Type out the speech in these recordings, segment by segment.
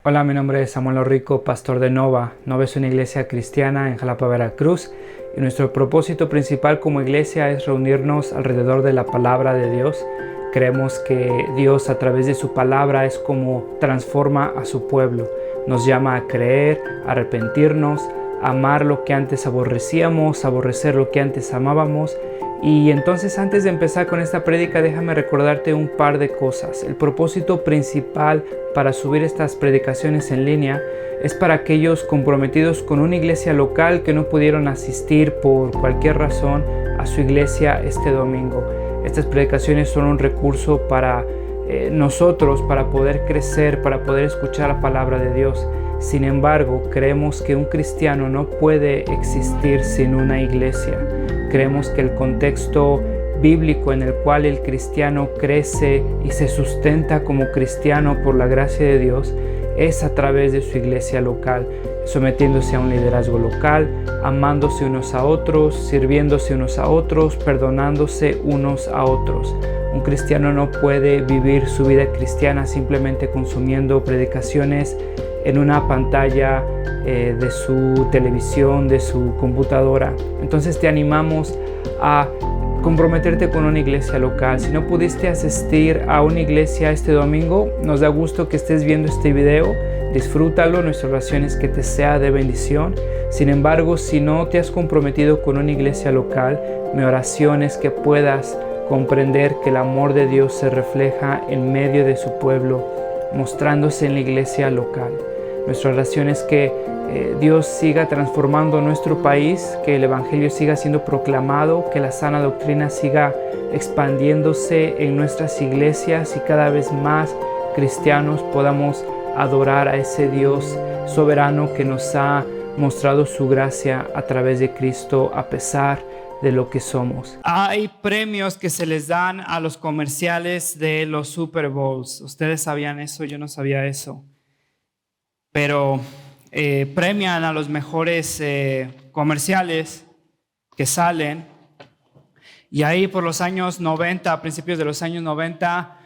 Hola, mi nombre es Samuel Rico, pastor de Nova. Nova es una iglesia cristiana en Jalapa, Veracruz, y nuestro propósito principal como iglesia es reunirnos alrededor de la palabra de Dios. Creemos que Dios a través de su palabra es como transforma a su pueblo. Nos llama a creer, a arrepentirnos, a amar lo que antes aborrecíamos, a aborrecer lo que antes amábamos. Y entonces, antes de empezar con esta prédica, déjame recordarte un par de cosas. El propósito principal para subir estas predicaciones en línea es para aquellos comprometidos con una iglesia local que no pudieron asistir por cualquier razón a su iglesia este domingo. Estas predicaciones son un recurso para nosotros, para poder crecer, para poder escuchar la palabra de Dios. Sin embargo, creemos que un cristiano no puede existir sin una iglesia. Creemos que el contexto bíblico en el cual el cristiano crece y se sustenta como cristiano por la gracia de Dios es a través de su iglesia local, sometiéndose a un liderazgo local, amándose unos a otros, sirviéndose unos a otros, perdonándose unos a otros. Un cristiano no puede vivir su vida cristiana simplemente consumiendo predicaciones en una pantalla de su televisión, de su computadora. Entonces te animamos a comprometerte con una iglesia local. Si no pudiste asistir a una iglesia este domingo, nos da gusto que estés viendo este video. Disfrútalo, nuestra oración es que te sea de bendición. Sin embargo, si no te has comprometido con una iglesia local, mi oración es que puedas comprender que el amor de Dios se refleja en medio de su pueblo, mostrándose en la iglesia local. Nuestra oración es que Dios siga transformando nuestro país, que el Evangelio siga siendo proclamado, que la sana doctrina siga expandiéndose en nuestras iglesias y cada vez más cristianos podamos adorar a ese Dios soberano que nos ha mostrado su gracia a través de Cristo a pesar de lo que somos. Hay premios que se les dan a los comerciales de los Super Bowls. ¿Ustedes sabían eso? Yo no sabía eso. Pero premian a los mejores comerciales que salen. Y ahí por los años 90, a principios de los años 90,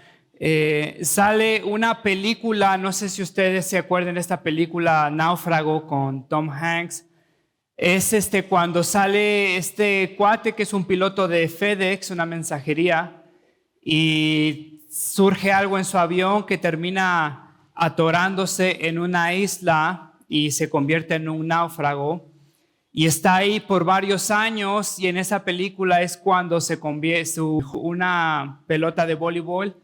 sale una película, no sé si ustedes se acuerdan de esta película Náufrago con Tom Hanks. Es cuando sale este cuate que es un piloto de FedEx, una mensajería, y surge algo en su avión que termina atorándose en una isla y se convierte en un náufrago. Y está ahí por varios años, y en esa película es cuando se convierte una pelota de voleibol,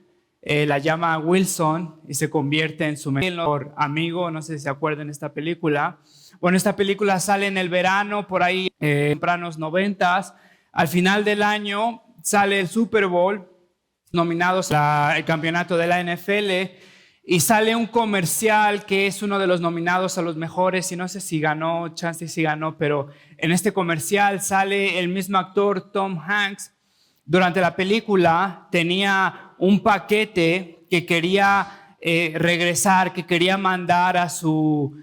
la llama Wilson y se convierte en su mejor amigo. No sé si se acuerdan de esta película. Bueno, esta película sale en el verano, por ahí, tempranos 90s. Al final del año sale el Super Bowl, nominados al campeonato de la NFL, y sale un comercial que es uno de los nominados a los mejores, y no sé si ganó, chance si ganó, pero en este comercial sale el mismo actor, Tom Hanks. Durante la película tenía un paquete que quería regresar, que quería mandar a su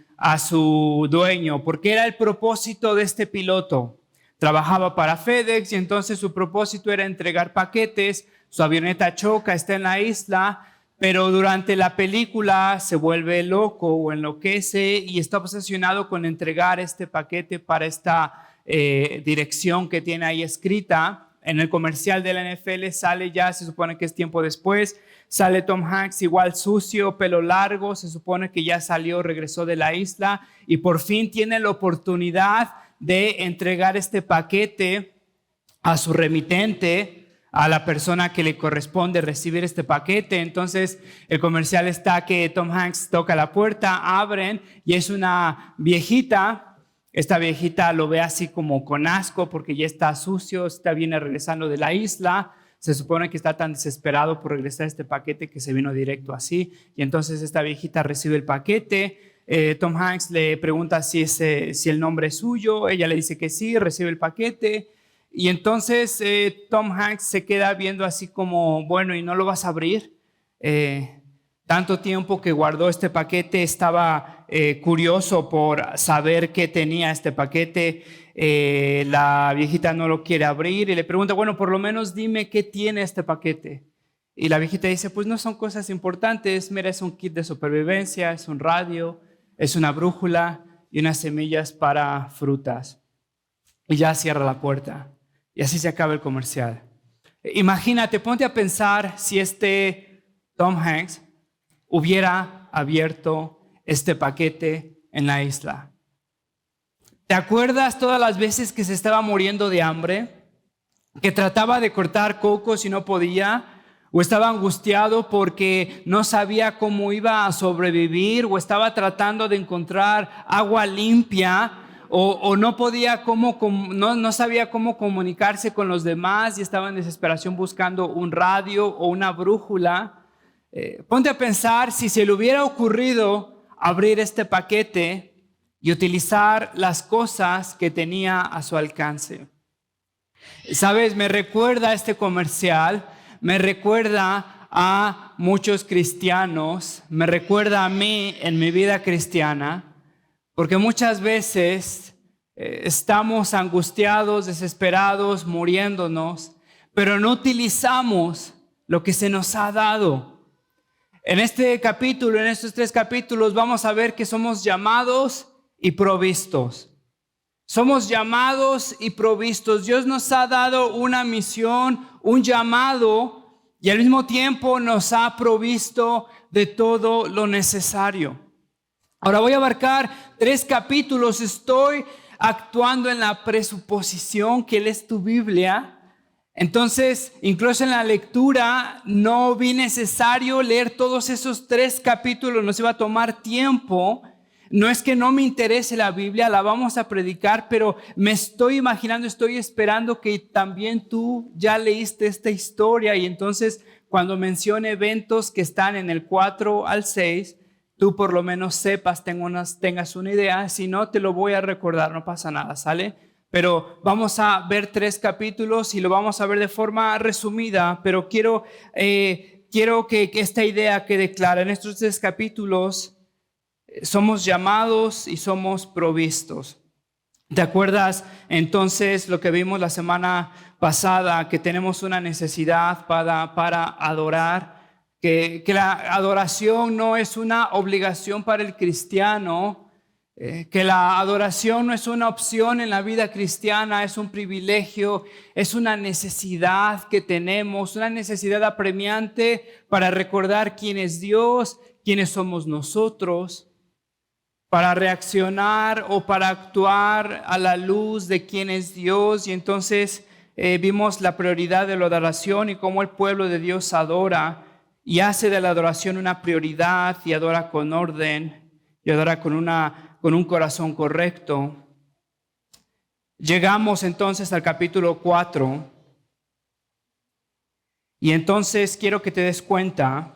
dueño, porque era el propósito de este piloto. Trabajaba para FedEx y entonces su propósito era entregar paquetes. Su avioneta choca, está en la isla, pero durante la película se vuelve loco o enloquece y está obsesionado con entregar este paquete para esta dirección que tiene ahí escrita. En el comercial de la NFL sale ya, se supone que es tiempo después, sale Tom Hanks igual sucio, pelo largo, se supone que ya salió, regresó de la isla y por fin tiene la oportunidad de entregar este paquete a su remitente, a la persona que le corresponde recibir este paquete. Entonces el comercial está que Tom Hanks toca la puerta, abren y es una viejita. Esta viejita lo ve así como con asco porque ya está sucio, viene regresando de la isla. Se supone que está tan desesperado por regresar este paquete que se vino directo así. Y entonces esta viejita recibe el paquete. Tom Hanks le pregunta si el nombre es suyo. Ella le dice que sí, recibe el paquete. Y entonces Tom Hanks se queda viendo así como, bueno, ¿y no lo vas a abrir? Tanto tiempo que guardó este paquete, estaba curioso por saber qué tenía este paquete. La viejita no lo quiere abrir y le pregunta, bueno, por lo menos dime qué tiene este paquete. Y la viejita dice, pues no son cosas importantes, mira, es un kit de supervivencia, es un radio, es una brújula y unas semillas para frutas. Y ya cierra la puerta. Y así se acaba el comercial. Imagínate, ponte a pensar si Tom Hanks hubiera abierto este paquete en la isla. ¿Te acuerdas todas las veces que se estaba muriendo de hambre? Que trataba de cortar cocos y no podía, o estaba angustiado porque no sabía cómo iba a sobrevivir, o estaba tratando de encontrar agua limpia, o no podía no sabía cómo comunicarse con los demás y estaba en desesperación buscando un radio o una brújula. Ponte a pensar si se le hubiera ocurrido abrir este paquete y utilizar las cosas que tenía a su alcance. ¿Sabes? Me recuerda este comercial, me recuerda a muchos cristianos, me recuerda a mí en mi vida cristiana, porque muchas veces estamos angustiados, desesperados, muriéndonos, pero no utilizamos lo que se nos ha dado. En este capítulo, en estos 3 capítulos, vamos a ver que somos llamados y provistos. Somos llamados y provistos. Dios nos ha dado una misión, un llamado, y al mismo tiempo nos ha provisto de todo lo necesario. Ahora voy a abarcar 3 capítulos. Estoy actuando en la presuposición que lees tu Biblia. Entonces, incluso en la lectura, no vi necesario leer todos esos 3 capítulos. Nos iba a tomar tiempo. No es que no me interese la Biblia, la vamos a predicar, pero me estoy imaginando, estoy esperando que también tú ya leíste esta historia y entonces cuando mencione eventos que están en el 4 al 6, tú por lo menos sepas, tengas una idea. Si no, te lo voy a recordar, no pasa nada, ¿sale? Pero vamos a ver 3 capítulos y lo vamos a ver de forma resumida, pero quiero que esta idea quede clara. En estos 3 capítulos somos llamados y somos provistos. ¿Te acuerdas entonces lo que vimos la semana pasada? Que tenemos una necesidad para adorar, que la adoración no es una obligación para el cristiano, que la adoración no es una opción en la vida cristiana, es un privilegio, es una necesidad que tenemos, una necesidad apremiante para recordar quién es Dios, quiénes somos nosotros, para reaccionar o para actuar a la luz de quién es Dios. Y entonces vimos la prioridad de la adoración y cómo el pueblo de Dios adora y hace de la adoración una prioridad y adora con orden y adora con un corazón correcto. Llegamos entonces al capítulo 4 y entonces quiero que te des cuenta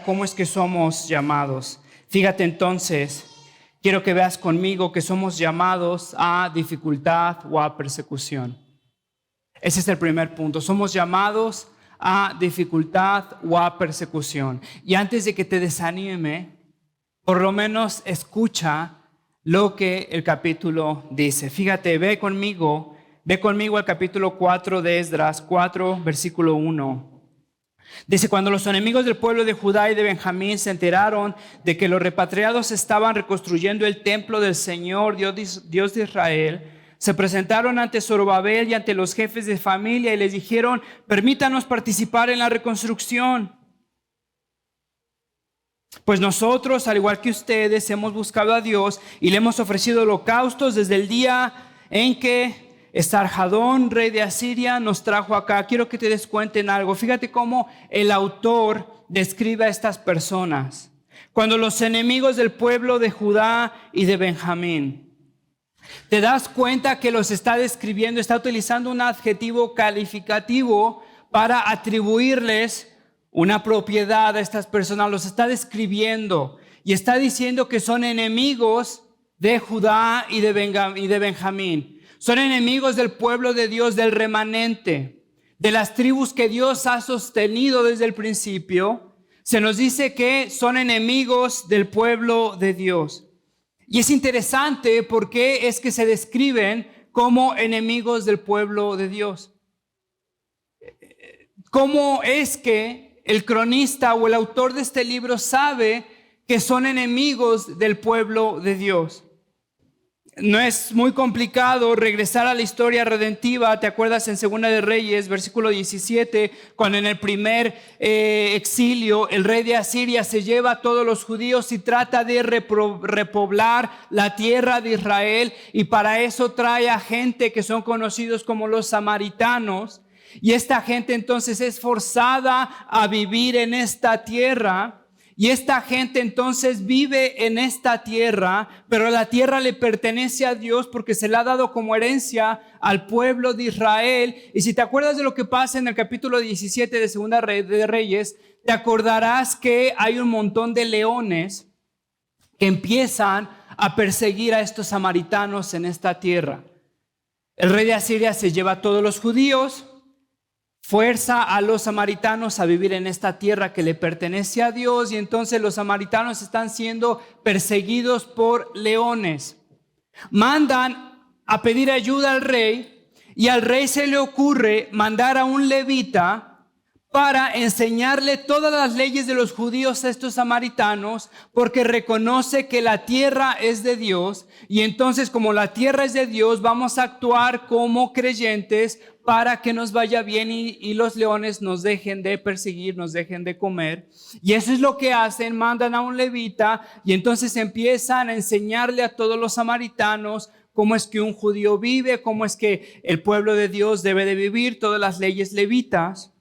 cómo es que somos llamados. Fíjate entonces, quiero que veas conmigo que somos llamados a dificultad o a persecución. Ese es el primer punto. Somos llamados a dificultad o a persecución. Y antes de que te desanime, por lo menos escucha lo que el capítulo dice. Fíjate, ve conmigo al capítulo 4 de Esdras, 4, versículo 1. Dice, cuando los enemigos del pueblo de Judá y de Benjamín se enteraron de que los repatriados estaban reconstruyendo el templo del Señor, Dios de Israel, se presentaron ante Zorobabel y ante los jefes de familia y les dijeron, permítanos participar en la reconstrucción. Pues nosotros, al igual que ustedes, hemos buscado a Dios y le hemos ofrecido holocaustos desde el día en que Esarhadón, rey de Asiria, nos trajo acá. Quiero que te des cuenta en algo. Fíjate cómo el autor describe a estas personas. Cuando los enemigos del pueblo de Judá y de Benjamín. Te das cuenta que los está describiendo, está utilizando un adjetivo calificativo para atribuirles una propiedad a estas personas. Los está describiendo y está diciendo que son enemigos de Judá y de Benjamín. Son enemigos del pueblo de Dios, del remanente, de las tribus que Dios ha sostenido desde el principio. Se nos dice que son enemigos del pueblo de Dios. Y es interesante porque es que se describen como enemigos del pueblo de Dios. ¿Cómo es que el cronista o el autor de este libro sabe que son enemigos del pueblo de Dios? No es muy complicado regresar a la historia redentiva. ¿Te acuerdas en Segunda de Reyes, versículo 17, cuando en el primer exilio el rey de Asiria se lleva a todos los judíos y trata de repoblar la tierra de Israel, y para eso trae a gente que son conocidos como los samaritanos, y esta gente entonces es forzada a vivir en esta tierra? Y esta gente entonces vive en esta tierra, pero la tierra le pertenece a Dios porque se la ha dado como herencia al pueblo de Israel. Y si te acuerdas de lo que pasa en el capítulo 17 de Segunda de Reyes, te acordarás que hay un montón de leones que empiezan a perseguir a estos samaritanos en esta tierra. El rey de Asiria se lleva a todos los judíos, fuerza a los samaritanos a vivir en esta tierra que le pertenece a Dios, y entonces los samaritanos están siendo perseguidos por leones. Mandan a pedir ayuda al rey, y al rey se le ocurre mandar a un levita para enseñarle todas las leyes de los judíos a estos samaritanos, porque reconoce que la tierra es de Dios, y entonces como la tierra es de Dios, vamos a actuar como creyentes para que nos vaya bien y los leones nos dejen de perseguir, nos dejen de comer. Y eso es lo que hacen, mandan a un levita, y entonces empiezan a enseñarle a todos los samaritanos cómo es que un judío vive, cómo es que el pueblo de Dios debe de vivir, todas las leyes levitas.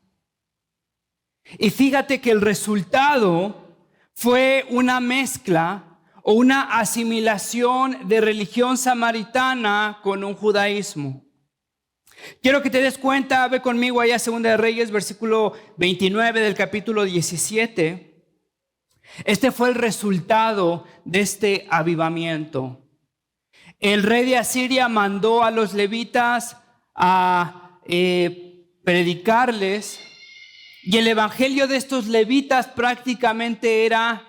Y fíjate que el resultado fue una mezcla o una asimilación de religión samaritana con un judaísmo. Quiero que te des cuenta, ve conmigo allá a Segunda de Reyes, versículo 29 del capítulo 17. Este fue el resultado de este avivamiento. El rey de Asiria mandó a los levitas a predicarles. Y el evangelio de estos levitas prácticamente era: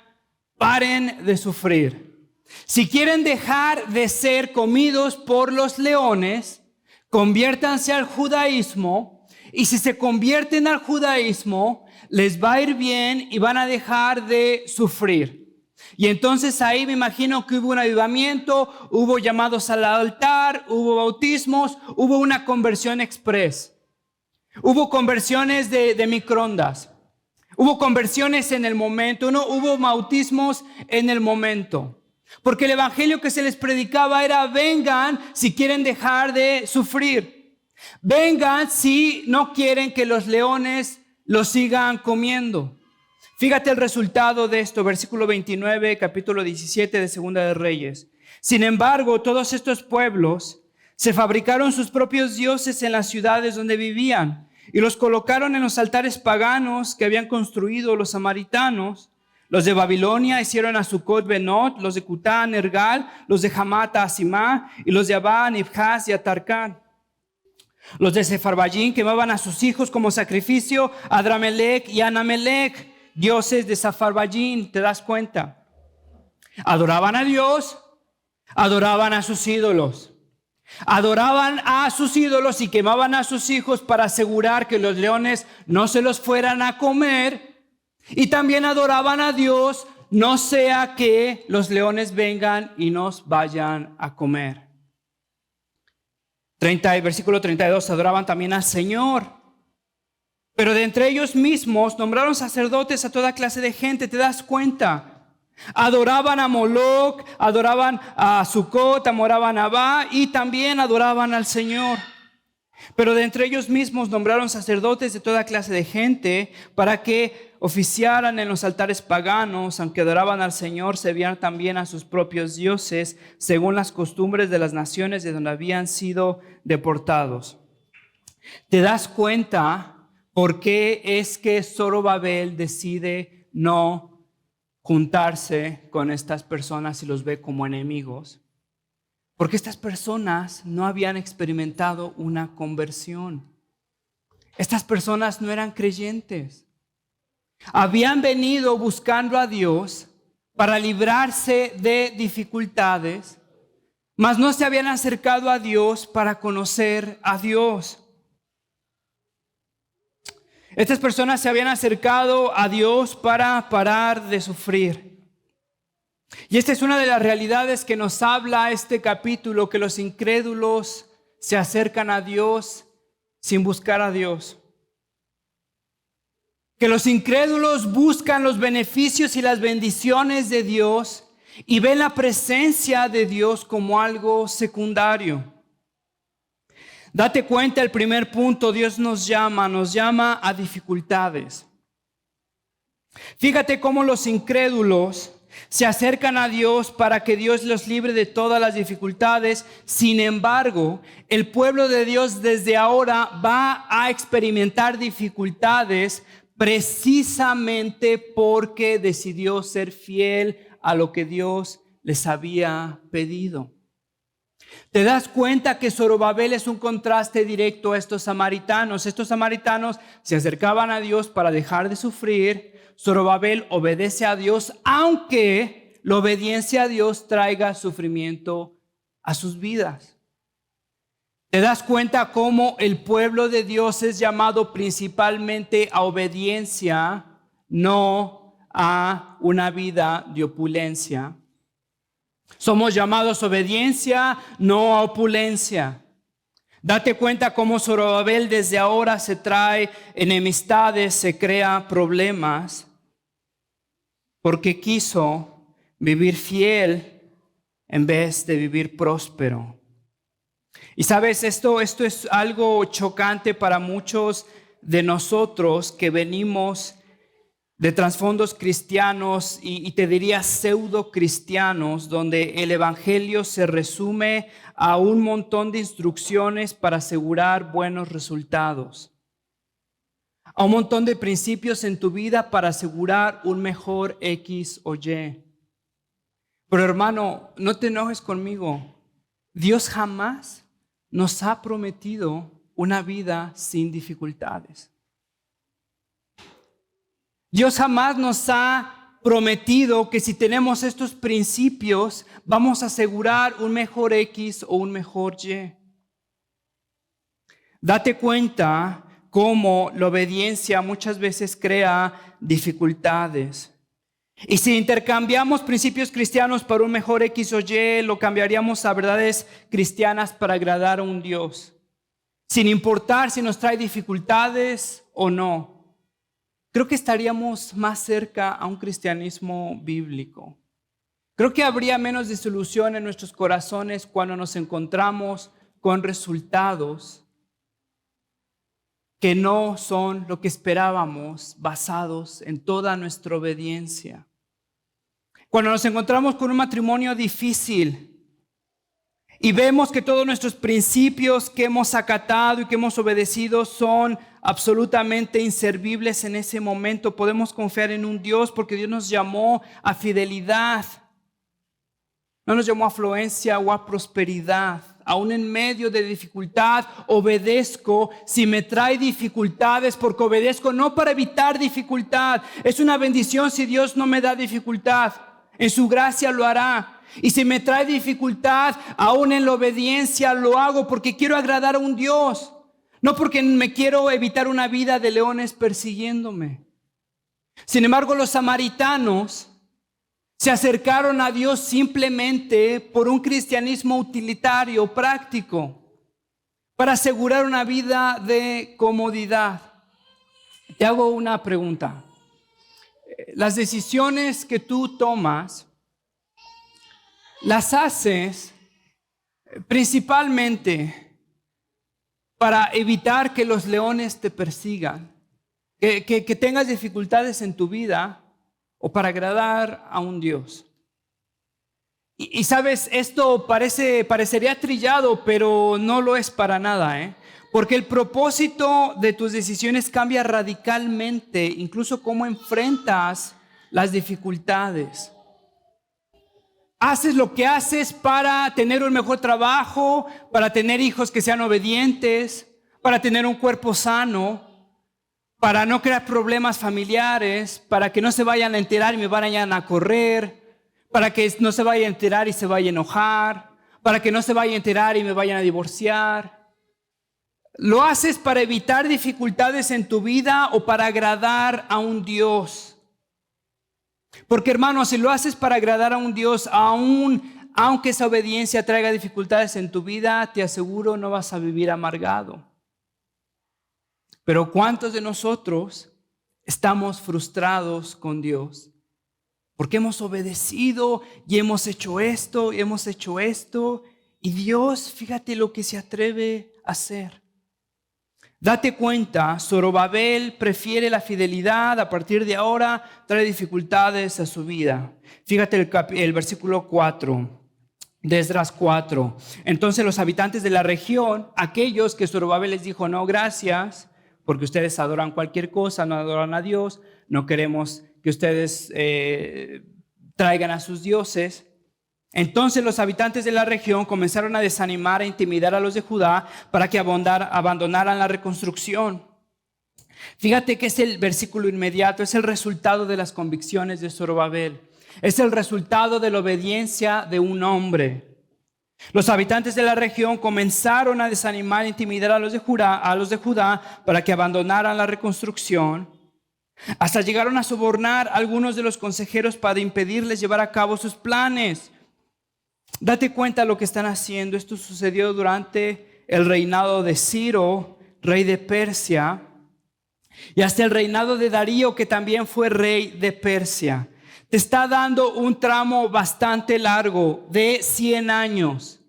paren de sufrir. Si quieren dejar de ser comidos por los leones, conviértanse al judaísmo. Y si se convierten al judaísmo, les va a ir bien y van a dejar de sufrir. Y entonces ahí me imagino que hubo un avivamiento, hubo llamados al altar, hubo bautismos, hubo una conversión express. Hubo conversiones de microondas, hubo conversiones en el momento, no hubo bautismos en el momento. Porque el evangelio que se les predicaba era: vengan si quieren dejar de sufrir. Vengan si no quieren que los leones los sigan comiendo. Fíjate el resultado de esto, versículo 29, capítulo 17 de Segunda de Reyes. Sin embargo, todos estos pueblos se fabricaron sus propios dioses en las ciudades donde vivían y los colocaron en los altares paganos que habían construido los samaritanos. Los de Babilonia hicieron a Sucot Benot, los de Cután, Nergal, los de Hamat a Asimá, y los de Abá, Nibhaz y a Tarcán. Los de Sefarvayim quemaban a sus hijos como sacrificio a Adramelech y a Anamelech, dioses de Sefarvayim. ¿Te das cuenta? Adoraban a Dios, adoraban a sus ídolos. Adoraban a sus ídolos y quemaban a sus hijos para asegurar que los leones no se los fueran a comer. Y también adoraban a Dios, no sea que los leones vengan y nos vayan a comer. Versículo 32, adoraban también al Señor. Pero de entre ellos mismos nombraron sacerdotes a toda clase de gente. ¿Te das cuenta? Adoraban a Moloc, adoraban a Sucot, adoraban a Abá y también adoraban al Señor. Pero de entre ellos mismos nombraron sacerdotes de toda clase de gente para que oficiaran en los altares paganos. Aunque adoraban al Señor, servían también a sus propios dioses, según las costumbres de las naciones de donde habían sido deportados. ¿Te das cuenta por qué es que Zorobabel decide no juntarse con estas personas y los ve como enemigos? Porque estas personas no habían experimentado una conversión. Estas personas no eran creyentes. Habían venido buscando a Dios para librarse de dificultades, mas no se habían acercado a Dios para conocer a Dios. Estas personas se habían acercado a Dios para parar de sufrir. Y esta es una de las realidades que nos habla este capítulo, que los incrédulos se acercan a Dios sin buscar a Dios. Que los incrédulos buscan los beneficios y las bendiciones de Dios y ven la presencia de Dios como algo secundario. Date cuenta, el primer punto, Dios nos llama a dificultades. Fíjate cómo los incrédulos se acercan a Dios para que Dios los libre de todas las dificultades. Sin embargo, el pueblo de Dios desde ahora va a experimentar dificultades precisamente porque decidió ser fiel a lo que Dios les había pedido. ¿Te das cuenta que Zorobabel es un contraste directo a estos samaritanos? Estos samaritanos se acercaban a Dios para dejar de sufrir. Zorobabel obedece a Dios, aunque la obediencia a Dios traiga sufrimiento a sus vidas. ¿Te das cuenta cómo el pueblo de Dios es llamado principalmente a obediencia, no a una vida de opulencia? Somos llamados a obediencia, no a opulencia. Date cuenta cómo Zorobabel desde ahora se trae enemistades, se crea problemas, porque quiso vivir fiel en vez de vivir próspero. Y sabes, esto es algo chocante para muchos de nosotros que venimos de trasfondos cristianos y te diría pseudo cristianos, donde el evangelio se resume a un montón de instrucciones para asegurar buenos resultados, a un montón de principios en tu vida para asegurar un mejor X o Y. Pero hermano, no te enojes conmigo. Dios jamás nos ha prometido una vida sin dificultades. Dios jamás nos ha prometido que si tenemos estos principios vamos a asegurar un mejor X o un mejor Y. Date cuenta cómo la obediencia muchas veces crea dificultades. Y si intercambiamos principios cristianos por un mejor X o Y, lo cambiaríamos a verdades cristianas para agradar a un Dios, sin importar si nos trae dificultades o no. Creo que estaríamos más cerca a un cristianismo bíblico. Creo que habría menos desilusión en nuestros corazones cuando nos encontramos con resultados que no son lo que esperábamos, basados en toda nuestra obediencia. Cuando nos encontramos con un matrimonio difícil y vemos que todos nuestros principios que hemos acatado y que hemos obedecido son absolutamente inservibles en ese momento, podemos confiar en un Dios porque Dios nos llamó a fidelidad. No nos llamó a afluencia o a prosperidad. Aún en medio de dificultad, obedezco si me trae dificultades, porque obedezco no para evitar dificultad. Es una bendición si Dios no me da dificultad. En su gracia lo hará. Y si me trae dificultad, aún en la obediencia lo hago porque quiero agradar a un Dios. No porque me quiero evitar una vida de leones persiguiéndome. Sin embargo, los samaritanos se acercaron a Dios simplemente por un cristianismo utilitario, práctico, para asegurar una vida de comodidad. Te hago una pregunta. Las decisiones que tú tomas, las haces principalmente para evitar que los leones te persigan, que tengas dificultades en tu vida, o para agradar a un Dios. Y sabes, esto parecería trillado, pero no lo es para nada, porque el propósito de tus decisiones cambia radicalmente, incluso cómo enfrentas las dificultades. Haces lo que haces para tener un mejor trabajo, para tener hijos que sean obedientes, para tener un cuerpo sano, para no crear problemas familiares, para que no se vayan a enterar y me vayan a correr, para que no se vayan a enterar y se vayan a enojar, para que no se vayan a enterar y me vayan a divorciar. ¿Lo haces para evitar dificultades en tu vida o para agradar a un Dios? Porque hermano, si lo haces para agradar a un Dios, aunque esa obediencia traiga dificultades en tu vida, te aseguro no vas a vivir amargado. Pero ¿cuántos de nosotros estamos frustrados con Dios? Porque hemos obedecido y hemos hecho esto y hemos hecho esto. Y Dios, fíjate lo que se atreve a hacer. Date cuenta, Zorobabel prefiere la fidelidad. A partir de ahora trae dificultades a su vida. Fíjate el versículo 4 de Esdras 4. Entonces los habitantes de la región, aquellos que Zorobabel les dijo, no, gracias, porque ustedes adoran cualquier cosa, no adoran a Dios, no queremos que ustedes traigan a sus dioses. Entonces los habitantes de la región comenzaron a desanimar e intimidar a los de Judá para que abandonaran la reconstrucción. Fíjate que es el versículo inmediato, es el resultado de las convicciones de Zorobabel. Es el resultado de la obediencia de un hombre. Los habitantes de la región comenzaron a desanimar e intimidar a los de Judá para que abandonaran la reconstrucción. Hasta llegaron a sobornar a algunos de los consejeros para impedirles llevar a cabo sus planes. Date cuenta de lo que están haciendo. Esto sucedió durante el reinado de Ciro, rey de Persia, y hasta el reinado de Darío, que también fue rey de Persia. Te está dando un tramo bastante largo de 100 años.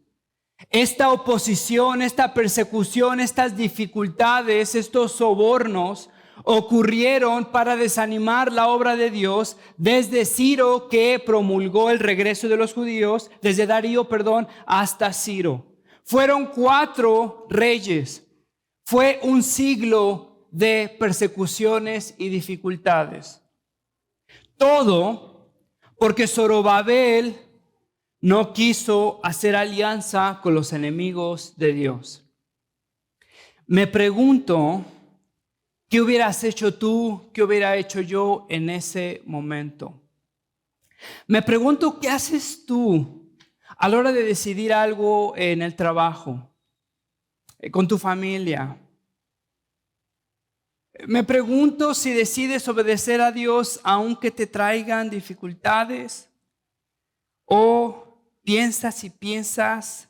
Esta oposición, esta persecución, estas dificultades, estos sobornos ocurrieron para desanimar la obra de Dios desde Ciro, que promulgó el regreso de los judíos, desde Darío, hasta Ciro. Fueron 4 reyes. Fue un siglo de persecuciones y dificultades. Todo porque Zorobabel no quiso hacer alianza con los enemigos de Dios. Me pregunto, ¿qué hubieras hecho tú? ¿Qué hubiera hecho yo en ese momento? Me pregunto, ¿qué haces tú a la hora de decidir algo en el trabajo, con tu familia? Me pregunto si decides obedecer a Dios aunque te traigan dificultades, o piensas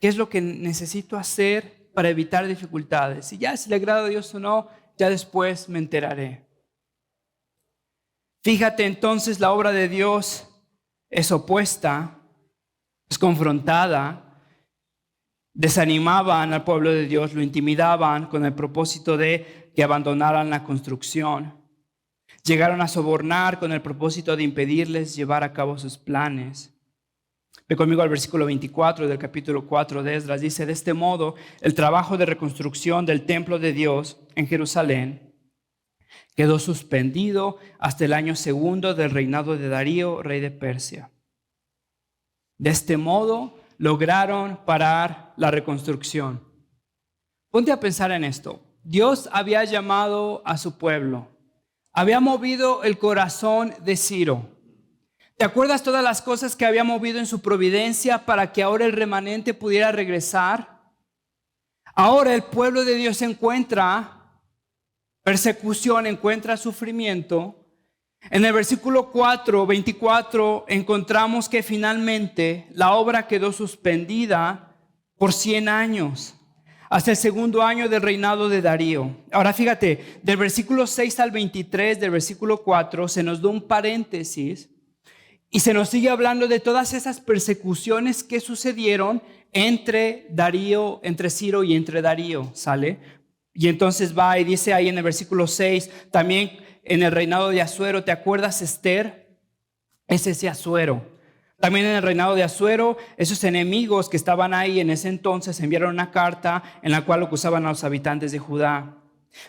qué es lo que necesito hacer para evitar dificultades. Y ya si le agrada a Dios o no, ya después me enteraré. Fíjate entonces, la obra de Dios es opuesta, es confrontada. Desanimaban al pueblo de Dios, lo intimidaban con el propósito de que abandonaran la construcción. Llegaron a sobornar con el propósito de impedirles llevar a cabo sus planes. Ve conmigo al versículo 24 del capítulo 4 de Esdras. Dice, de este modo, el trabajo de reconstrucción del templo de Dios en Jerusalén quedó suspendido hasta el año 2 del reinado de Darío, rey de Persia. De este modo, lograron parar la reconstrucción. Ponte a pensar en esto. Dios había llamado a su pueblo. Había movido el corazón de Ciro. ¿Te acuerdas todas las cosas que había movido en su providencia para que ahora el remanente pudiera regresar? Ahora el pueblo de Dios encuentra persecución, encuentra sufrimiento. En el versículo 24 encontramos que finalmente la obra quedó suspendida por 100 años, hasta el 2 año del reinado de Darío. Ahora fíjate, del versículo 6 al 23 del versículo 4 se nos da un paréntesis y se nos sigue hablando de todas esas persecuciones que sucedieron entre Ciro y entre Darío, ¿sale? Y entonces va y dice ahí en el versículo 6, también en el reinado de Asuero, ¿te acuerdas, Esther? Es ese Asuero. También en el reinado de Asuero, esos enemigos que estaban ahí en ese entonces enviaron una carta en la cual acusaban a los habitantes de Judá.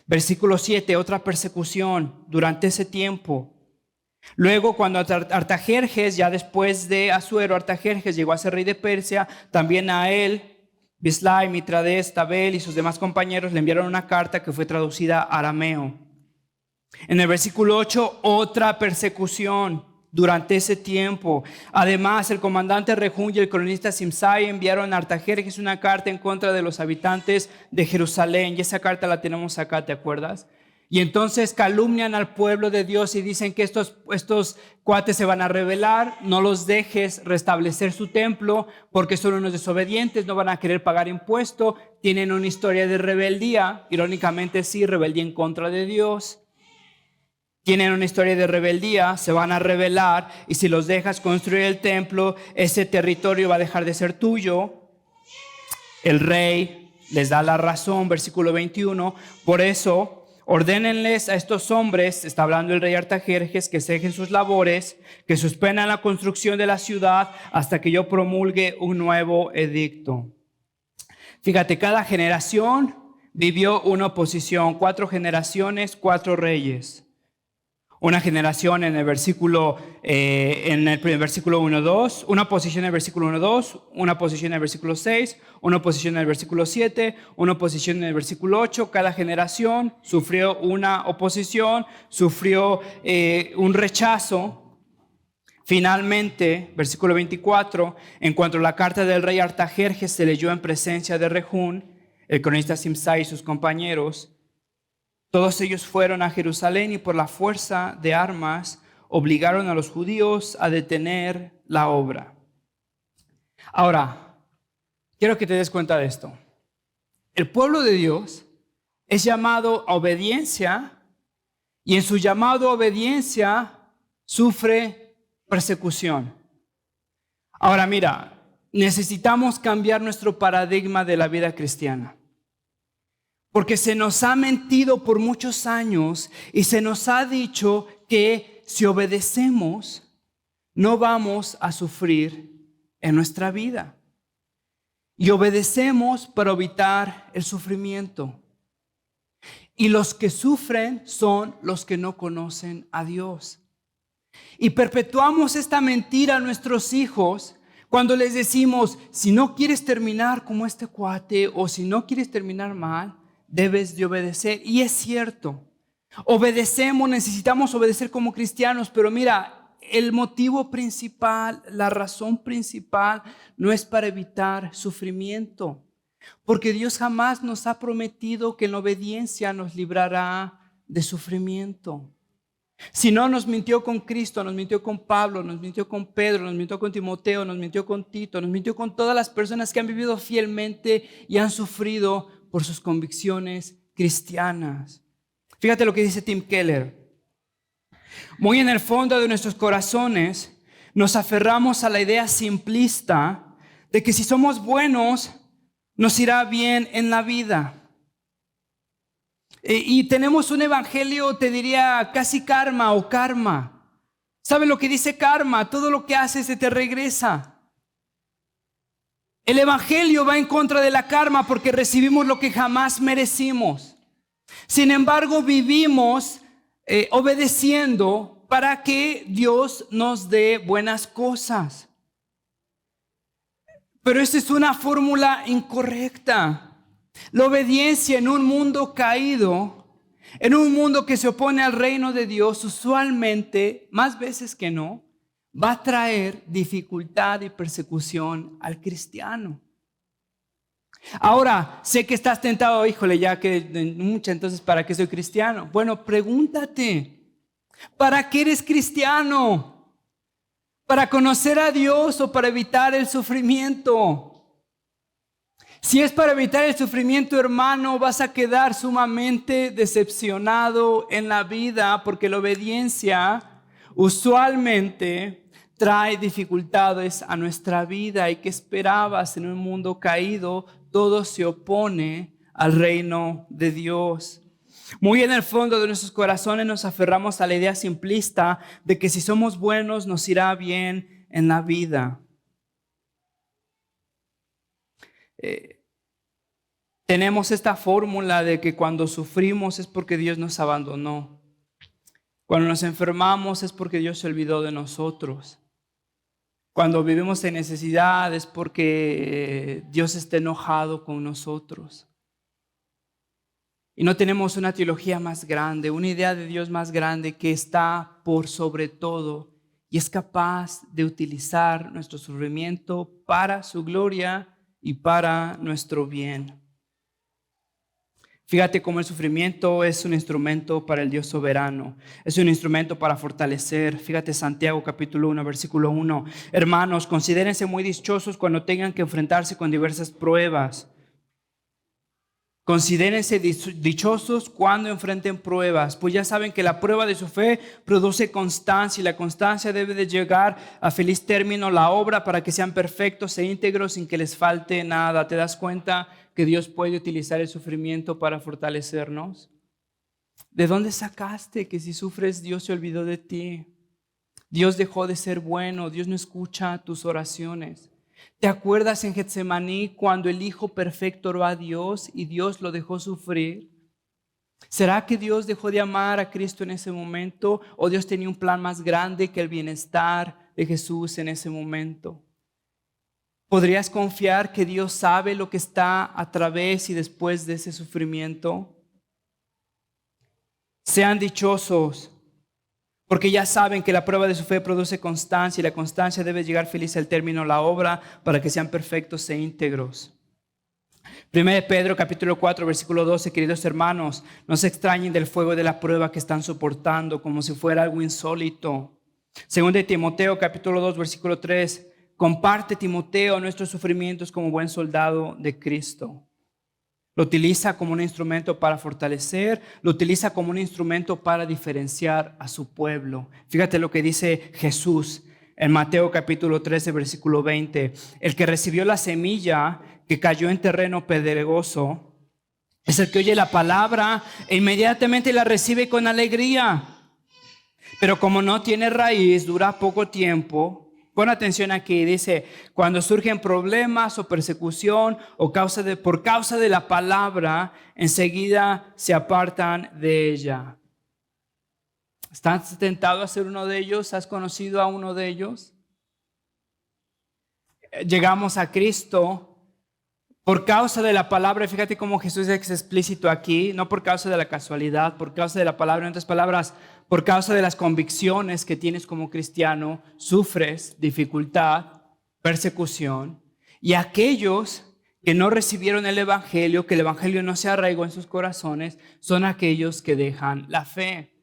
Versículo 7, otra persecución durante ese tiempo. Luego, cuando Artajerjes, ya después de Asuero, Artajerjes llegó a ser rey de Persia, también a él, Bislai, Mitradés, Tabel y sus demás compañeros le enviaron una carta que fue traducida a arameo. En el versículo 8, otra persecución. durante ese tiempo. Además, el comandante Rehum y el cronista Simsai enviaron a Artajerjes una carta en contra de los habitantes de Jerusalén. Y esa carta la tenemos acá, ¿te acuerdas? Y entonces calumnian al pueblo de Dios y dicen que estos cuates se van a rebelar, no los dejes restablecer su templo porque son unos desobedientes, no van a querer pagar impuesto, tienen una historia de rebeldía, irónicamente sí, rebeldía en contra de Dios. Tienen una historia de rebeldía, se van a rebelar y si los dejas construir el templo, ese territorio va a dejar de ser tuyo. El rey les da la razón, versículo 21, por eso ordénenles a estos hombres, está hablando el rey Artajerjes, que cejen sus labores, que suspendan la construcción de la ciudad hasta que yo promulgue un nuevo edicto. Fíjate, cada generación vivió una oposición, 4 generaciones, 4 reyes. Una generación en el versículo 1-2, una posición en el versículo 1-2, una posición en el versículo 6, una posición en el versículo 7, una posición en el versículo 8. Cada generación sufrió una oposición, sufrió un rechazo. Finalmente, versículo 24, en cuanto a la carta del rey Artajerjes se leyó en presencia de Rehum, el cronista Simsai y sus compañeros, todos ellos fueron a Jerusalén y por la fuerza de armas obligaron a los judíos a detener la obra. Ahora, quiero que te des cuenta de esto. El pueblo de Dios es llamado a obediencia y en su llamado a obediencia sufre persecución. Ahora mira, necesitamos cambiar nuestro paradigma de la vida cristiana. Porque se nos ha mentido por muchos años y se nos ha dicho que si obedecemos, no vamos a sufrir en nuestra vida. Y obedecemos para evitar el sufrimiento. Y los que sufren son los que no conocen a Dios. Y perpetuamos esta mentira a nuestros hijos cuando les decimos, si no quieres terminar como este cuate o si no quieres terminar mal, debes de obedecer. Y es cierto, obedecemos, necesitamos obedecer como cristianos, pero mira, el motivo principal, la razón principal no es para evitar sufrimiento, porque Dios jamás nos ha prometido que en la obediencia nos librará de sufrimiento. Si no, nos mintió con Cristo, nos mintió con Pablo, nos mintió con Pedro, nos mintió con Timoteo, nos mintió con Tito, nos mintió con todas las personas que han vivido fielmente y han sufrido por sus convicciones cristianas. Fíjate lo que dice Tim Keller. Muy en el fondo de nuestros corazones nos aferramos a la idea simplista de que si somos buenos nos irá bien en la vida. Y tenemos un evangelio, te diría, casi karma o karma. ¿Sabe lo que dice karma? Todo lo que haces se te regresa. El evangelio va en contra de la karma porque recibimos lo que jamás merecimos. Sin embargo, vivimos obedeciendo para que Dios nos dé buenas cosas. Pero esta es una fórmula incorrecta. La obediencia en un mundo caído, en un mundo que se opone al reino de Dios, usualmente, más veces que no, va a traer dificultad y persecución al cristiano. Ahora, sé que estás tentado, híjole, ya que mucha, entonces, ¿para qué soy cristiano? Bueno, pregúntate, ¿para qué eres cristiano? ¿Para conocer a Dios o para evitar el sufrimiento? Si es para evitar el sufrimiento, hermano, vas a quedar sumamente decepcionado en la vida porque la obediencia usualmente trae dificultades a nuestra vida. ¿Y qué esperabas en un mundo caído? Todo se opone al reino de Dios. Muy en el fondo de nuestros corazones nos aferramos a la idea simplista de que si somos buenos nos irá bien en la vida. Tenemos esta fórmula de que cuando sufrimos es porque Dios nos abandonó. Cuando nos enfermamos es porque Dios se olvidó de nosotros. Cuando vivimos en necesidad es porque Dios está enojado con nosotros. Y no tenemos una teología más grande, una idea de Dios más grande que está por sobre todo y es capaz de utilizar nuestro sufrimiento para su gloria y para nuestro bien. Fíjate cómo el sufrimiento es un instrumento para el Dios soberano. Es un instrumento para fortalecer. Fíjate Santiago capítulo 1, versículo 1. Hermanos, considérense muy dichosos cuando tengan que enfrentarse con diversas pruebas. Considérense dichosos cuando enfrenten pruebas, pues ya saben que la prueba de su fe produce constancia y la constancia debe de llegar a feliz término la obra para que sean perfectos e íntegros sin que les falte nada. ¿Te das cuenta que Dios puede utilizar el sufrimiento para fortalecernos? ¿De dónde sacaste que si sufres Dios se olvidó de ti? Dios dejó de ser bueno, Dios no escucha tus oraciones. ¿Te acuerdas en Getsemaní cuando el Hijo perfecto oró a Dios y Dios lo dejó sufrir? ¿Será que Dios dejó de amar a Cristo en ese momento o Dios tenía un plan más grande que el bienestar de Jesús en ese momento? ¿Podrías confiar que Dios sabe lo que está a través y después de ese sufrimiento? Sean dichosos, porque ya saben que la prueba de su fe produce constancia y la constancia debe llegar feliz al término de la obra para que sean perfectos e íntegros. 1 Pedro capítulo 4 versículo 12, queridos hermanos, no se extrañen del fuego de la prueba que están soportando como si fuera algo insólito. 2 Timoteo capítulo 2 versículo 3, comparte Timoteo nuestros sufrimientos como buen soldado de Cristo. Lo utiliza como un instrumento para fortalecer, lo utiliza como un instrumento para diferenciar a su pueblo. Fíjate lo que dice Jesús en Mateo capítulo 13, versículo 20. El que recibió la semilla que cayó en terreno pedregoso es el que oye la palabra e inmediatamente la recibe con alegría. Pero como no tiene raíz, dura poco tiempo. Pon atención aquí, dice, cuando surgen problemas o persecución o por causa de la palabra, enseguida se apartan de ella. ¿Estás tentado a ser uno de ellos? ¿Has conocido a uno de ellos? Llegamos a Cristo por causa de la palabra. Fíjate cómo Jesús es explícito aquí, no por causa de la casualidad, por causa de la palabra. En otras palabras, por causa de las convicciones que tienes como cristiano, sufres dificultad, persecución. Y aquellos que no recibieron el evangelio, que el evangelio no se arraigó en sus corazones, son aquellos que dejan la fe.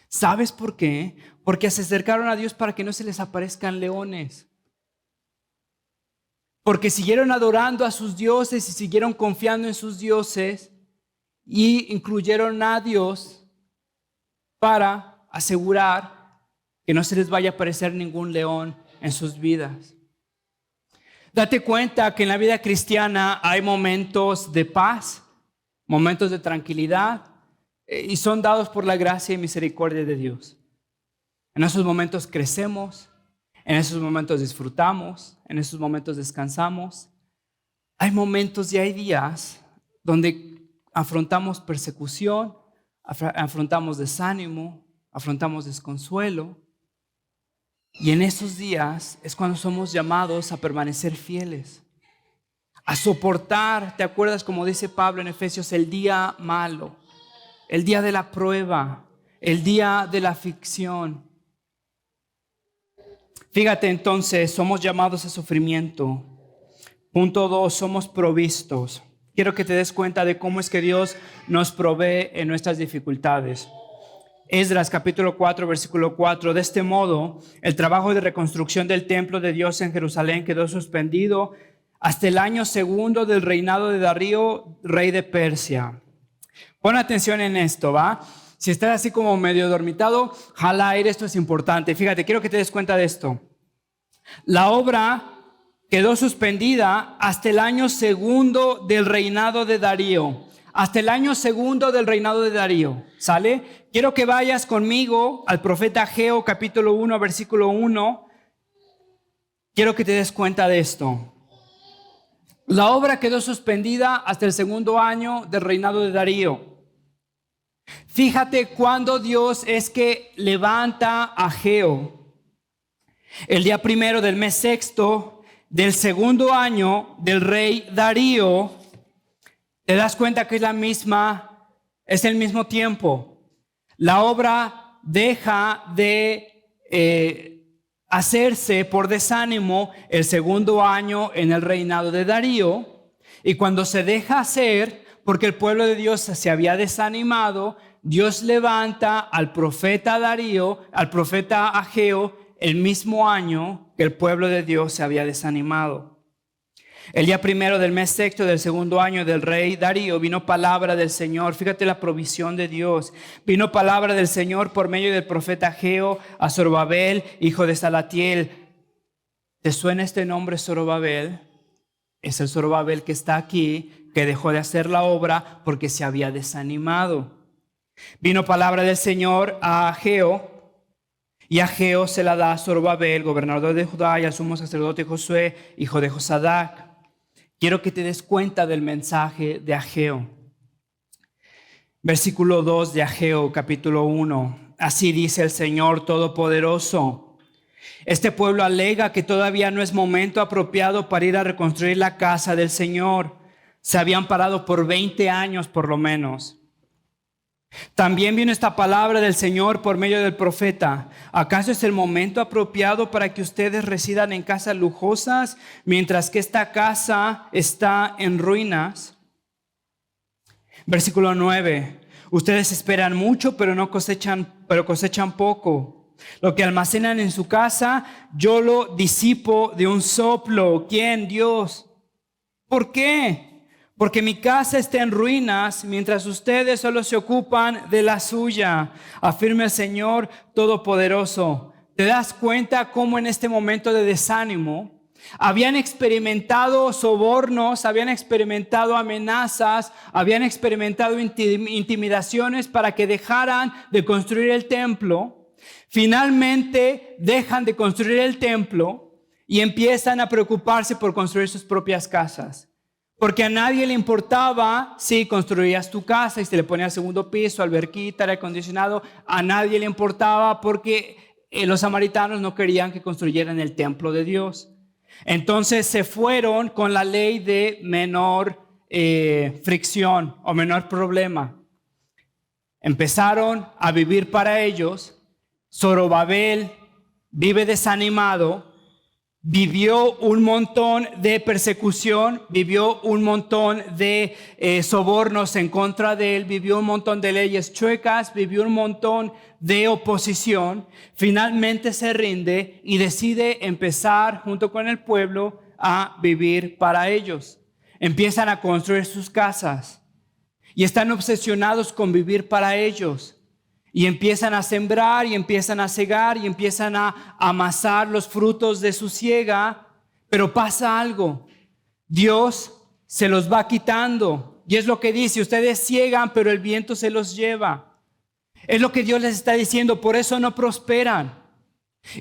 ¿Sabes por qué? Porque se acercaron a Dios para que no se les aparezcan leones. Porque siguieron adorando a sus dioses y siguieron confiando en sus dioses y incluyeron a Dios para asegurar que no se les vaya a aparecer ningún león en sus vidas. Date cuenta que en la vida cristiana hay momentos de paz, momentos de tranquilidad y son dados por la gracia y misericordia de Dios. En esos momentos crecemos, en esos momentos disfrutamos, en esos momentos descansamos. Hay momentos y hay días donde afrontamos persecución, afrontamos desánimo, afrontamos desconsuelo. Y en esos días es cuando somos llamados a permanecer fieles, a soportar, ¿te acuerdas como dice Pablo en Efesios? El día malo, el día de la prueba, el día de la aflicción. Fíjate entonces, somos llamados a sufrimiento. Punto 2, somos provistos. Quiero que te des cuenta de cómo es que Dios nos provee en nuestras dificultades. Esdras capítulo 4 versículo 4, de este modo el trabajo de reconstrucción del templo de Dios en Jerusalén quedó suspendido hasta el año segundo del reinado de Darío, rey de Persia. Pon atención en esto, ¿va? Si estás así como medio dormitado, jala aire, esto es importante. Fíjate, quiero que te des cuenta de esto. La obra quedó suspendida hasta el año segundo del reinado de Darío. Hasta el año segundo del reinado de Darío, ¿sale? Quiero que vayas conmigo al profeta Ageo, capítulo 1, versículo 1. Quiero que te des cuenta de esto. La obra quedó suspendida hasta el segundo año del reinado de Darío. Fíjate cuando Dios es que levanta a Ageo. El día primero del mes sexto del segundo año del rey Darío. ¿Te das cuenta que es el mismo tiempo? La obra deja de hacerse por desánimo el segundo año en el reinado de Darío. Y cuando se deja hacer, porque el pueblo de Dios se había desanimado, Dios levanta al profeta Darío, al profeta Ageo, el mismo año que el pueblo de Dios se había desanimado. El día primero del mes sexto del segundo año del rey Darío vino palabra del Señor. Fíjate la provisión de Dios. Vino palabra del Señor por medio del profeta Ageo a Zorobabel, hijo de Salatiel. ¿Te suena este nombre, Zorobabel? Es el Zorobabel que está aquí, que dejó de hacer la obra porque se había desanimado. Vino palabra del Señor a Ageo, y Ageo se la da a Zorobabel, gobernador de Judá, y al sumo sacerdote Josué, hijo de Josadac. Quiero que te des cuenta del mensaje de Ageo. Versículo 2 de Ageo, capítulo 1. Así dice el Señor Todopoderoso: este pueblo alega que todavía no es momento apropiado para ir a reconstruir la casa del Señor. Se habían parado por 20 años por lo menos. También vino esta palabra del Señor por medio del profeta: ¿acaso es el momento apropiado para que ustedes residan en casas lujosas mientras que esta casa está en ruinas? Versículo 9. Ustedes esperan mucho, pero cosechan poco. Lo que almacenan en su casa, yo lo disipo de un soplo. ¿Quién? Dios. ¿Por qué? Porque mi casa está en ruinas, mientras ustedes solo se ocupan de la suya, afirma el Señor Todopoderoso. ¿Te das cuenta cómo en este momento de desánimo habían experimentado sobornos, habían experimentado amenazas, habían experimentado intimidaciones para que dejaran de construir el templo? Finalmente dejan de construir el templo y empiezan a preocuparse por construir sus propias casas. Porque a nadie le importaba si construías tu casa y se le ponía el segundo piso, alberquita, aire acondicionado. A nadie le importaba porque los samaritanos no querían que construyeran el templo de Dios. Entonces se fueron con la ley de menor fricción o menor problema. Empezaron a vivir para ellos. Zorobabel vive desanimado. Vivió un montón de persecución, vivió un montón de sobornos en contra de él, vivió un montón de leyes chuecas, vivió un montón de oposición. Finalmente se rinde y decide empezar junto con el pueblo a vivir para ellos. Empiezan a construir sus casas y están obsesionados con vivir para ellos. Y empiezan a sembrar y empiezan a cegar y empiezan a amasar los frutos de su siega. Pero pasa algo. Dios se los va quitando. Y es lo que dice: ustedes ciegan, pero el viento se los lleva. Es lo que Dios les está diciendo. Por eso no prosperan.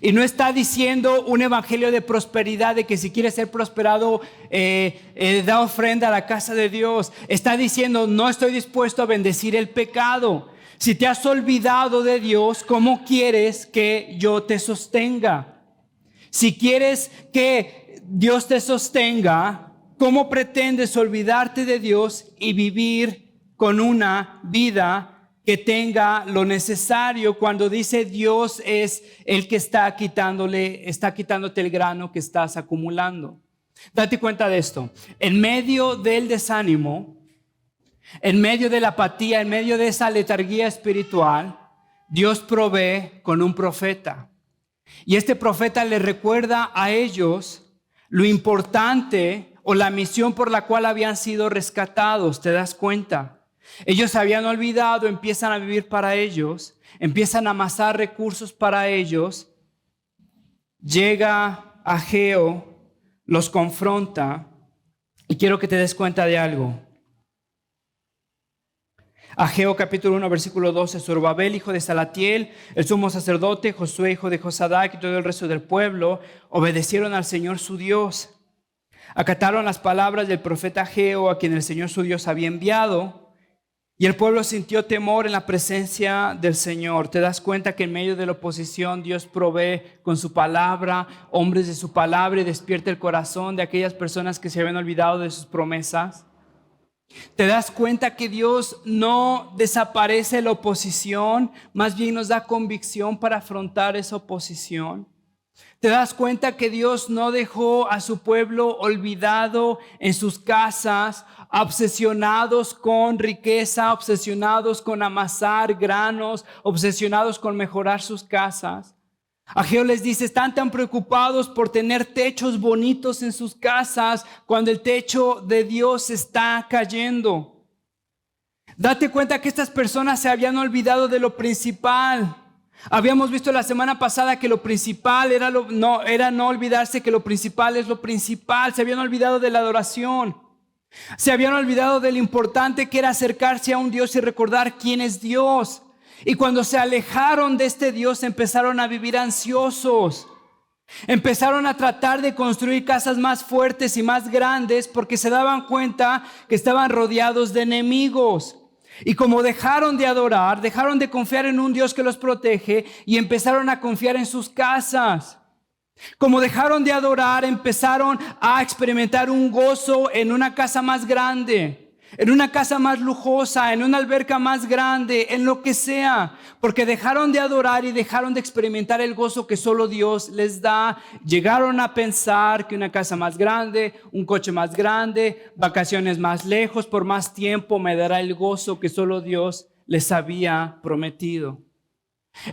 Y no está diciendo un evangelio de prosperidad, de que si quieres ser prosperado, da ofrenda a la casa de Dios. Está diciendo: no estoy dispuesto a bendecir el pecado. Si te has olvidado de Dios, ¿cómo quieres que yo te sostenga? Si quieres que Dios te sostenga, ¿cómo pretendes olvidarte de Dios y vivir con una vida que tenga lo necesario cuando dice Dios es el que está quitándote el grano que estás acumulando? Date cuenta de esto. En medio del desánimo, en medio de la apatía, en medio de esa letargía espiritual, Dios provee con un profeta. Y este profeta le recuerda a ellos lo importante o la misión por la cual habían sido rescatados. ¿Te das cuenta? Ellos se habían olvidado, empiezan a vivir para ellos, empiezan a amasar recursos para ellos. Llega Ageo, los confronta, y quiero que te des cuenta de algo. Ageo capítulo 1 versículo 12: Zorobabel, hijo de Salatiel, el sumo sacerdote, Josué, hijo de Josadac, y todo el resto del pueblo obedecieron al Señor su Dios. Acataron las palabras del profeta Ageo, a quien el Señor su Dios había enviado, y el pueblo sintió temor en la presencia del Señor. ¿Te das cuenta que en medio de la oposición Dios provee con su palabra, hombres de su palabra, y despierta el corazón de aquellas personas que se habían olvidado de sus promesas? ¿Te das cuenta que Dios no desaparece la oposición? Más bien nos da convicción para afrontar esa oposición. ¿Te das cuenta que Dios no dejó a su pueblo olvidado en sus casas, obsesionados con riqueza, obsesionados con amasar granos, obsesionados con mejorar sus casas? Ageo les dice, están tan preocupados por tener techos bonitos en sus casas cuando el techo de Dios está cayendo. Date cuenta que estas personas se habían olvidado de lo principal. Habíamos visto la semana pasada que lo principal era no olvidarse que lo principal es lo principal. Se habían olvidado de la adoración. Se habían olvidado de lo importante que era acercarse a un Dios y recordar quién es Dios. Y cuando se alejaron de este Dios, empezaron a vivir ansiosos. Empezaron a tratar de construir casas más fuertes y más grandes porque se daban cuenta que estaban rodeados de enemigos. Y como dejaron de adorar, dejaron de confiar en un Dios que los protege y empezaron a confiar en sus casas. Como dejaron de adorar, empezaron a experimentar un gozo en una casa más grande, en una casa más lujosa, en una alberca más grande, en lo que sea, porque dejaron de adorar y dejaron de experimentar el gozo que solo Dios les da. Llegaron a pensar que una casa más grande, un coche más grande, vacaciones más lejos, por más tiempo me dará el gozo que solo Dios les había prometido.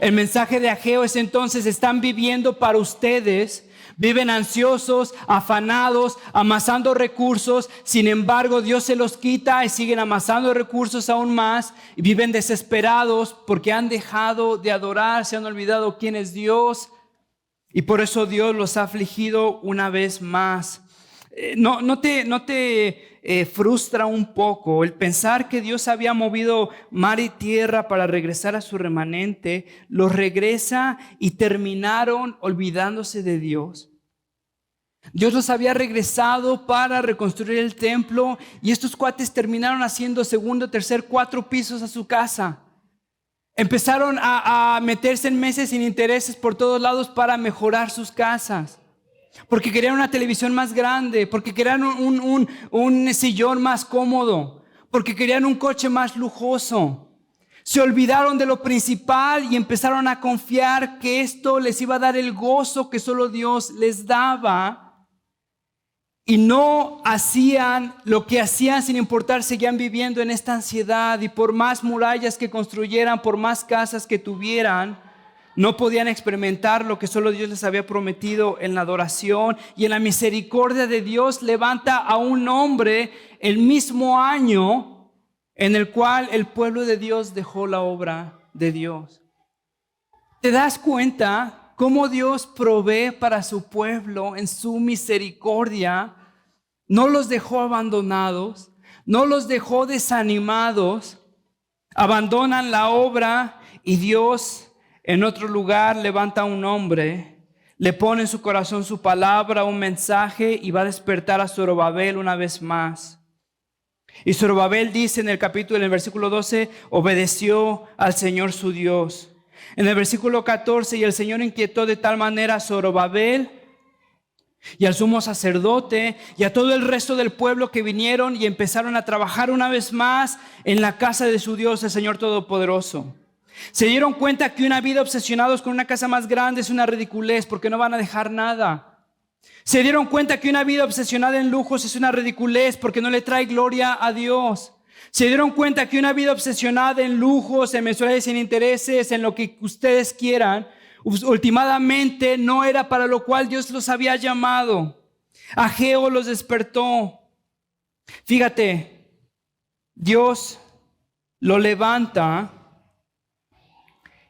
El mensaje de Ageo es entonces: están viviendo para ustedes. Viven ansiosos, afanados, amasando recursos. Sin embargo, Dios se los quita y siguen amasando recursos aún más. Y viven desesperados porque han dejado de adorar, se han olvidado quién es Dios. Y por eso Dios los ha afligido una vez más. ¿No te frustra un poco el pensar que Dios había movido mar y tierra para regresar a su remanente? Los regresa y terminaron olvidándose de Dios. Dios los había regresado para reconstruir el templo y estos cuates terminaron haciendo segundo, tercer, 4 pisos a su casa. Empezaron a meterse en meses sin intereses por todos lados para mejorar sus casas. Porque querían una televisión más grande, porque querían un sillón más cómodo, porque querían un coche más lujoso. Se olvidaron de lo principal y empezaron a confiar que esto les iba a dar el gozo que solo Dios les daba. Y no hacían lo que hacían sin importar, seguían viviendo en esta ansiedad. Y por más murallas que construyeran, por más casas que tuvieran, no podían experimentar lo que solo Dios les había prometido en la adoración. Y en la misericordia de Dios levanta a un hombre el mismo año en el cual el pueblo de Dios dejó la obra de Dios. ¿Te das cuenta cómo Dios provee para su pueblo en su misericordia? No los dejó abandonados, no los dejó desanimados. Abandonan la obra y Dios en otro lugar levanta a un hombre, le pone en su corazón su palabra, un mensaje, y va a despertar a Zorobabel una vez más. Y Zorobabel dice en el versículo 12, obedeció al Señor su Dios. En el versículo 14, y el Señor inquietó de tal manera a Zorobabel y al sumo sacerdote y a todo el resto del pueblo que vinieron y empezaron a trabajar una vez más en la casa de su Dios, el Señor Todopoderoso. Se dieron cuenta que una vida obsesionados con una casa más grande es una ridiculez porque no van a dejar nada. Se dieron cuenta que una vida obsesionada en lujos es una ridiculez porque no le trae gloria a Dios. Se dieron cuenta que una vida obsesionada en lujos, en mensualidades sin intereses, en lo que ustedes quieran, últimamente no era para lo cual Dios los había llamado. Ageo los despertó. Fíjate, Dios lo levanta.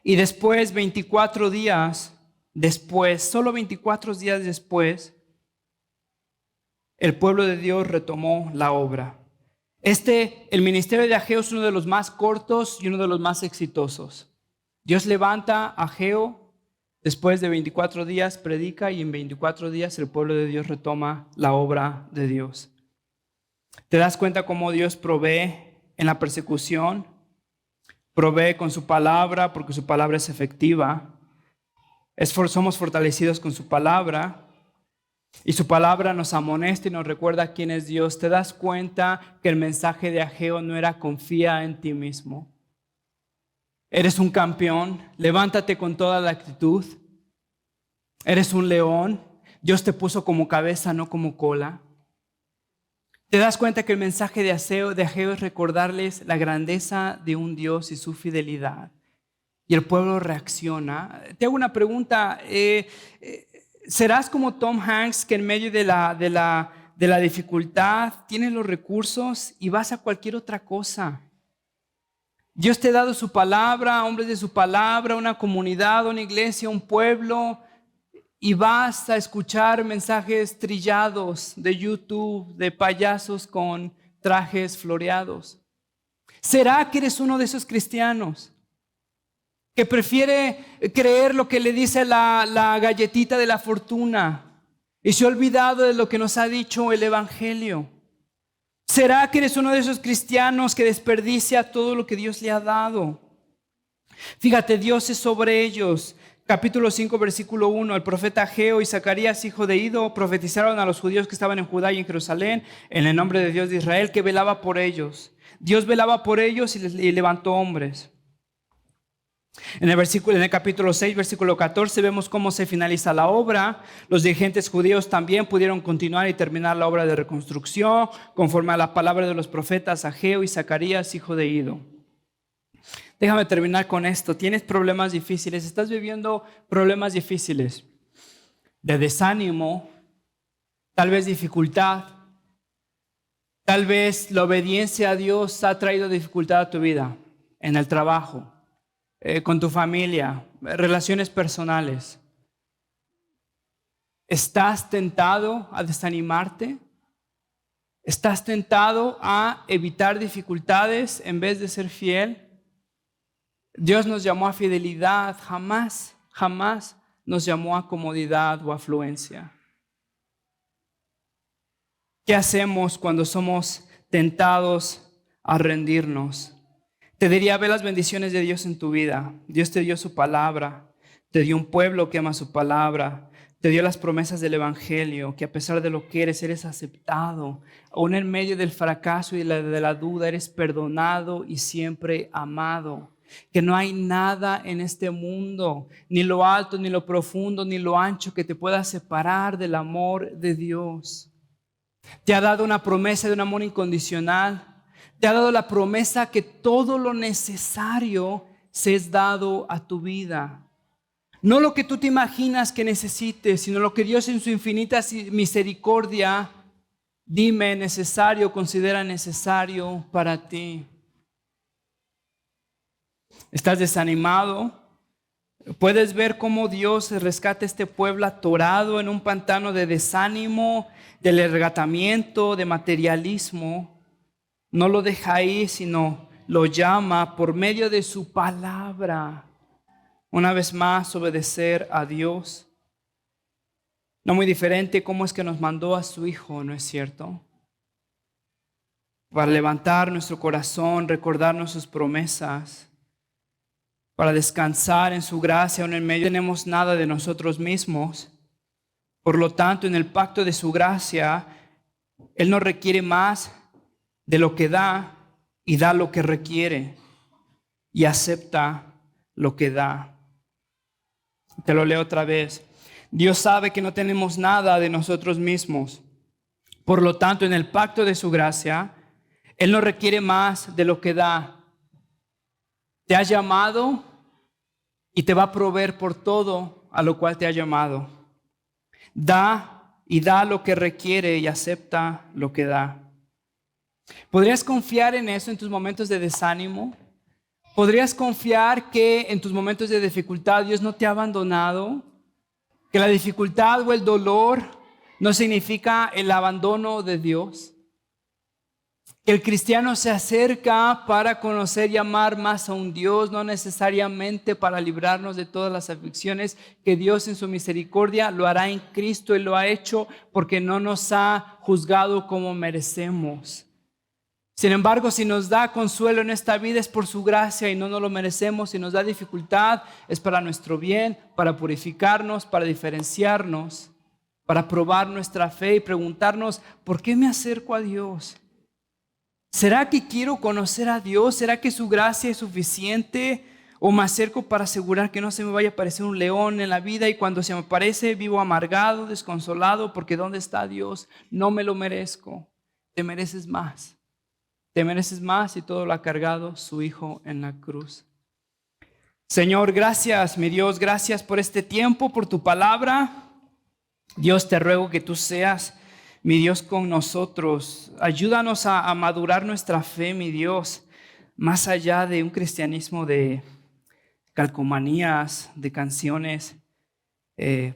Y después, 24 días después, solo 24 días después, el pueblo de Dios retomó la obra. El ministerio de Ageo es uno de los más cortos y uno de los más exitosos. Dios levanta a Ageo, después de 24 días predica y en 24 días el pueblo de Dios retoma la obra de Dios. ¿Te das cuenta cómo Dios provee en la persecución? Provee con su palabra porque su palabra es efectiva. Somos fortalecidos con su palabra y su palabra nos amonesta y nos recuerda quién es Dios. ¿Te das cuenta que el mensaje de Ageo no era confía en ti mismo? Eres un campeón, levántate con toda la actitud. Eres un león. Dios te puso como cabeza, no como cola. ¿Te das cuenta que el mensaje de Ageo es recordarles la grandeza de un Dios y su fidelidad? Y el pueblo reacciona. Te hago una pregunta. ¿Serás como Tom Hanks, que en medio de la dificultad tienes los recursos y vas a cualquier otra cosa? Dios te ha dado su palabra, hombres de su palabra, una comunidad, una iglesia, un pueblo, y vas a escuchar mensajes trillados de YouTube, de payasos con trajes floreados. ¿Será que eres uno de esos cristianos que prefiere creer lo que le dice la galletita de la fortuna y se ha olvidado de lo que nos ha dicho el Evangelio? ¿Será que eres uno de esos cristianos que desperdicia todo lo que Dios le ha dado? Fíjate, Dios es sobre ellos. Capítulo 5, versículo 1. El profeta Ageo y Zacarías, hijo de Ido, profetizaron a los judíos que estaban en Judá y en Jerusalén en el nombre de Dios de Israel, que velaba por ellos. Dios velaba por ellos y levantó hombres. En el capítulo 6, versículo 14, vemos cómo se finaliza la obra. Los dirigentes judíos también pudieron continuar y terminar la obra de reconstrucción conforme a la palabra de los profetas Ageo y Zacarías, hijo de Ido. Déjame terminar con esto. ¿Tienes problemas difíciles? ¿Estás viviendo problemas difíciles? De desánimo, tal vez dificultad, tal vez la obediencia a Dios ha traído dificultad a tu vida, en el trabajo, con tu familia, relaciones personales. ¿Estás tentado a desanimarte? ¿Estás tentado a evitar dificultades en vez de ser fiel? Dios nos llamó a fidelidad, jamás nos llamó a comodidad o afluencia. ¿Qué hacemos cuando somos tentados a rendirnos? Te diría, ve las bendiciones de Dios en tu vida. Dios te dio su palabra, te dio un pueblo que ama su palabra, te dio las promesas del Evangelio, que a pesar de lo que eres aceptado. Aún en medio del fracaso y de la duda, eres perdonado y siempre amado. Que no hay nada en este mundo, ni lo alto, ni lo profundo, ni lo ancho, que te pueda separar del amor de Dios. Te ha dado una promesa de un amor incondicional. Te ha dado la promesa que todo lo necesario se es dado a tu vida. No lo que tú te imaginas que necesites, sino lo que Dios en su infinita misericordia considera necesario para ti. ¿Estás desanimado? Puedes ver cómo Dios rescata a este pueblo atorado en un pantano de desánimo, de arrebatamiento, de materialismo. No lo deja ahí, sino lo llama por medio de su palabra. Una vez más, obedecer a Dios. No muy diferente cómo es que nos mandó a su Hijo, ¿no es cierto? Para levantar nuestro corazón, recordarnos sus promesas, para descansar en su gracia. Aún en medio no tenemos nada de nosotros mismos. Por lo tanto, en el pacto de su gracia, Él no requiere más de lo que da y da lo que requiere y acepta lo que da. Te lo leo otra vez. Dios sabe que no tenemos nada de nosotros mismos. Por lo tanto, en el pacto de su gracia, Él no requiere más de lo que da. Te ha llamado y te va a proveer por todo a lo cual te ha llamado. Da y da lo que requiere y acepta lo que da. ¿Podrías confiar en eso en tus momentos de desánimo? ¿Podrías confiar que en tus momentos de dificultad Dios no te ha abandonado? Que la dificultad o el dolor no significa el abandono de Dios. Que el cristiano se acerca para conocer y amar más a un Dios, no necesariamente para librarnos de todas las aflicciones, que Dios en su misericordia lo hará en Cristo y lo ha hecho porque no nos ha juzgado como merecemos. Sin embargo, si nos da consuelo en esta vida es por su gracia y no nos lo merecemos. Si nos da dificultad es para nuestro bien, para purificarnos, para diferenciarnos, para probar nuestra fe y preguntarnos, ¿por qué me acerco a Dios? ¿Será que quiero conocer a Dios? ¿Será que su gracia es suficiente? O me acerco para asegurar que no se me vaya a aparecer un león en la vida y cuando se me aparece vivo amargado, desconsolado, porque ¿dónde está Dios? No me lo merezco. Te mereces más. Te mereces más y todo lo ha cargado su Hijo en la cruz. Señor, gracias, mi Dios, gracias por este tiempo, por tu palabra. Dios, te ruego que tú seas, mi Dios, con nosotros. Ayúdanos a madurar nuestra fe, mi Dios, más allá de un cristianismo de calcomanías, de canciones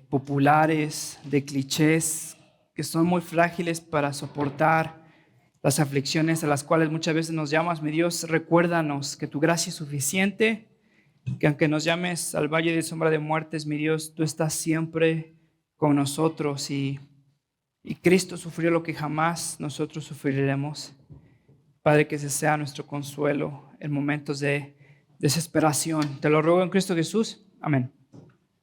populares, de clichés que son muy frágiles para soportar las aflicciones a las cuales muchas veces nos llamas. Mi Dios, recuérdanos que tu gracia es suficiente, que aunque nos llames al valle de sombra de muertes, mi Dios, tú estás siempre con nosotros y Cristo sufrió lo que jamás nosotros sufriremos. Padre, que ese sea nuestro consuelo en momentos de desesperación. Te lo ruego en Cristo Jesús. Amén.